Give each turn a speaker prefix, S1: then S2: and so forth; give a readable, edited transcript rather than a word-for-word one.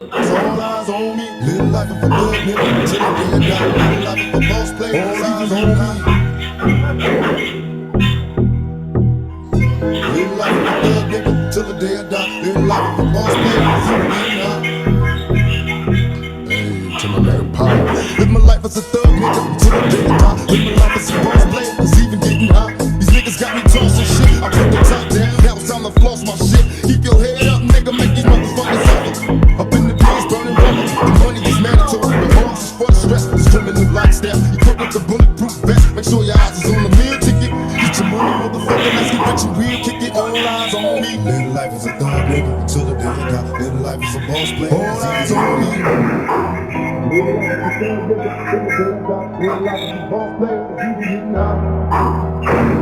S1: All eyes on me, little life of a good nigga till the day I die. Little life of a boss player, all eyes on me. Little life of a good nigga till the day I die. Little life of a boss player, till the day I die. Hey, to my nigga Pop. Live my life as a thug nigga till the day I die. Live my life as a boss player, it's even getting high. These niggas got me tossing shit. I put the top down, now it's time to floss my shit. Keep your head up, nigga, make these motherfuckers suffer. Up in the days, burning rubber. The money is mandatory, the homes is for the stress. It's criminal lifestyle. You put with the bulletproof vest. Make sure your eyes is on the meal ticket. Get your money, motherfucker, let's get rich and real. Kick it, all eyes on me. Little life is a thug nigga till the day I die. Little life is a boss player, all eyes on me. Little life is a thug nigga till the day I die. Little life is a boss player, it's even getting high.